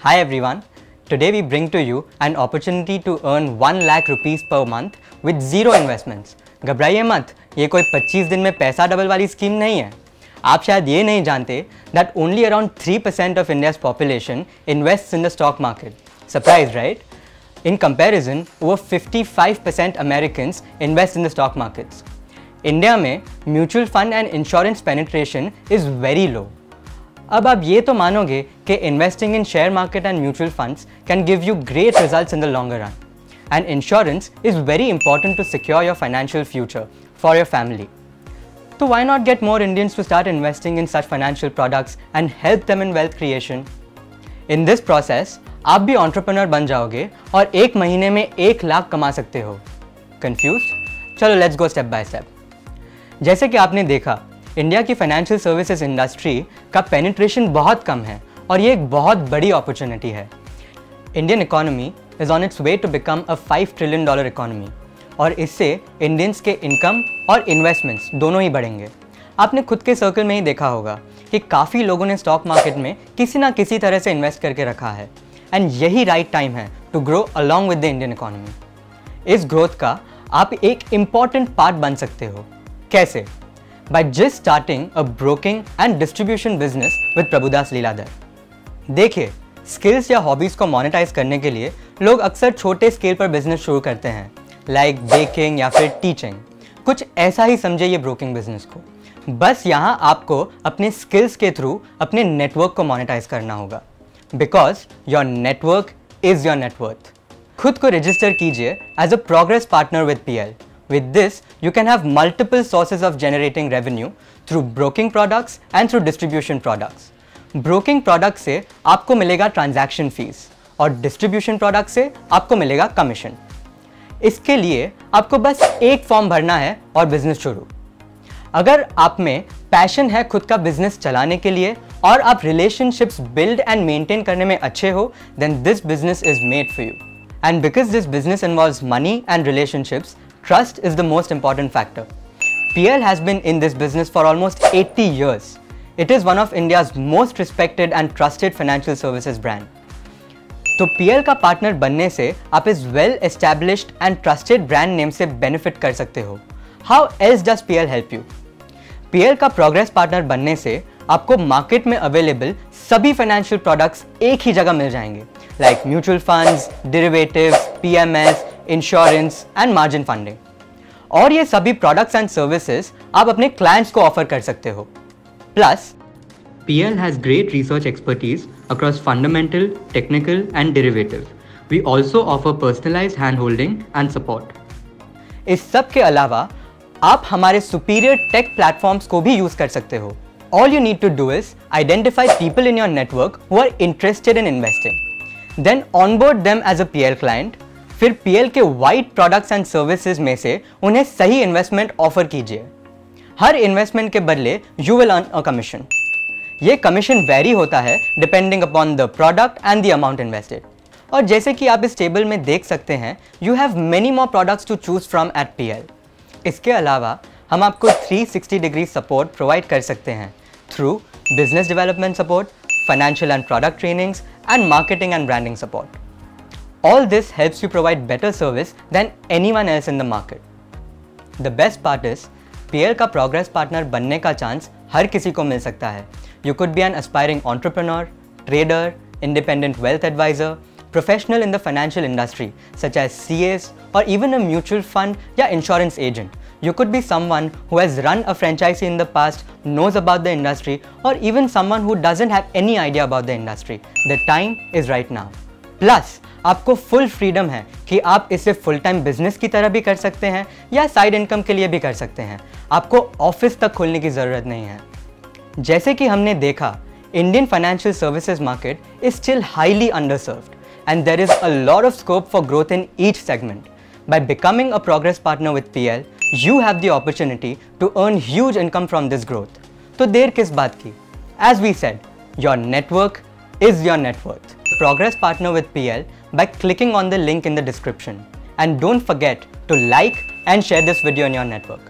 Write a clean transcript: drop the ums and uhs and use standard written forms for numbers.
Hi everyone, today we bring to you an opportunity to earn 1 lakh rupees per month with zero investments. घबराइए मत, ये कोई 25 दिन में पैसा डबल वाली स्कीम नहीं है. आप शायद ये नहीं जानते that only around 3% of India's population invests in the stock market. Surprised, right? In comparison, over 55% Americans invest in the stock markets. India में mutual fund and insurance penetration is very low. अब आप ये तो मानोगे कि investing in share market and mutual funds can give you great results in the longer run. And insurance is very important to secure your financial future for your family. So why not get more Indians to start investing in such financial products and help them in wealth creation? In this process, आप भी entrepreneur बन जाओगे और एक महीने में 1 लाख कमा सकते हो. Confused? चलो let's go step by step. जैसे कि आपने देखा, इंडिया की फाइनेंशियल सर्विसेज इंडस्ट्री का पेनिट्रेशन बहुत कम है और ये एक बहुत बड़ी अपॉर्चुनिटी है. Indian economy is on its way to become a $5 trillion economy और इससे इंडियंस के इनकम और इन्वेस्टमेंट्स दोनों ही बढ़ेंगे. आपने खुद के सर्कल में ही देखा होगा कि काफ़ी लोगों ने स्टॉक मार्केट में किसी ना किसी तरह से इन्वेस्ट करके रखा है एंड यही राइट टाइम है to grow along with the Indian economy. इस ग्रोथ का आप एक इम्पॉर्टेंट पार्ट बन सकते हो. कैसे? By just starting a broking and distribution business with Prabhudas Leeladhar. देखिए, स्किल्स या हॉबीज को मोनेटाइज करने के लिए लोग अक्सर छोटे स्केल पर बिजनेस शुरू करते हैं, लाइक बेकिंग या फिर टीचिंग. कुछ ऐसा ही समझे ये ब्रोकिंग बिजनेस को. बस यहाँ आपको अपने स्किल्स के थ्रू अपने नेटवर्क को मोनेटाइज करना होगा, because your network is your net worth. खुद को रजिस्टर कीजिए as a progress partner with PL. With this, you can have multiple sources of generating revenue through broking products and through distribution products. Broking product से आपको मिलेगा transaction fees और distribution product से आपको मिलेगा commission. इसके लिए आपको बस एक फॉर्म भरना है और बिजनेस शुरू. अगर आप में पैशन है खुद का बिजनेस चलाने के लिए और आप relationships build and maintain करने में अच्छे हो, then this business is made for you. And because this business involves money and relationships, trust is the most important factor. PL has been in this business for almost 80 years. It is one of India's most respected and trusted financial services brand. तो PL का partner बनने से आप इस well established and trusted brand name से benefit कर सकते हो. How else does PL help you? PL का प्रोग्रेस पार्टनर बनने से आपको मार्केट में अवेलेबल सभी फाइनेंशियल प्रोडक्ट्स एक ही जगह मिल जाएंगे, like mutual funds, derivatives, PMS, insurance and margin funding. और ये सभी प्रोडक्ट्स एंड सर्विसेज आप अपने क्लाइंट्स को ऑफर कर सकते हो. Plus PL has great research expertise across fundamental, technical and derivative. We also offer personalized hand-holding and support. इस सब के अलावा आप हमारे सुपीरियर टेक प्लेटफॉर्म्स को भी यूज कर सकते हो. All you need to do is identify people in your network who are interested in investing. Then onboard them as a PL client. फिर PL के वाइड प्रोडक्ट्स एंड सर्विसेज में से उन्हें सही इन्वेस्टमेंट ऑफर कीजिए. हर इन्वेस्टमेंट के बदले you will earn a commission. ये कमीशन वेरी होता है depending upon the product and the amount invested. और जैसे कि आप इस टेबल में देख सकते हैं, you have many more products to choose from at PL. इसके अलावा हम आपको 360 डिग्री सपोर्ट प्रोवाइड कर सकते हैं through business development support, financial and product trainings and marketing and branding support. All this helps you provide better service than anyone else in the market. The best part is, PL का progress partner बनने का chance हर किसी को मिल सकता है. You could be an aspiring entrepreneur, trader, independent wealth advisor, professional in the financial industry such as CAs or even a mutual fund या insurance agent. You could be someone who has run a franchisee in the past, knows about the industry, or even someone who doesn't have any idea about the industry. The time is right now. Plus, आपको full freedom है कि आप इसे full time business की तरह भी कर सकते हैं या साइड इनकम के लिए भी कर सकते हैं. आपको ऑफिस तक खोलने की ज़रूरत नहीं है. जैसे कि हमने देखा, Indian financial services market is still highly underserved and there is a lot of scope for growth in each segment. By becoming a progress partner with PL, you have the opportunity to earn huge income from this growth. तो देर किस बात की? As we said, your network is your net worth. Progress partner with PL by clicking on the link in the description. And don't forget to like and share this video in your network.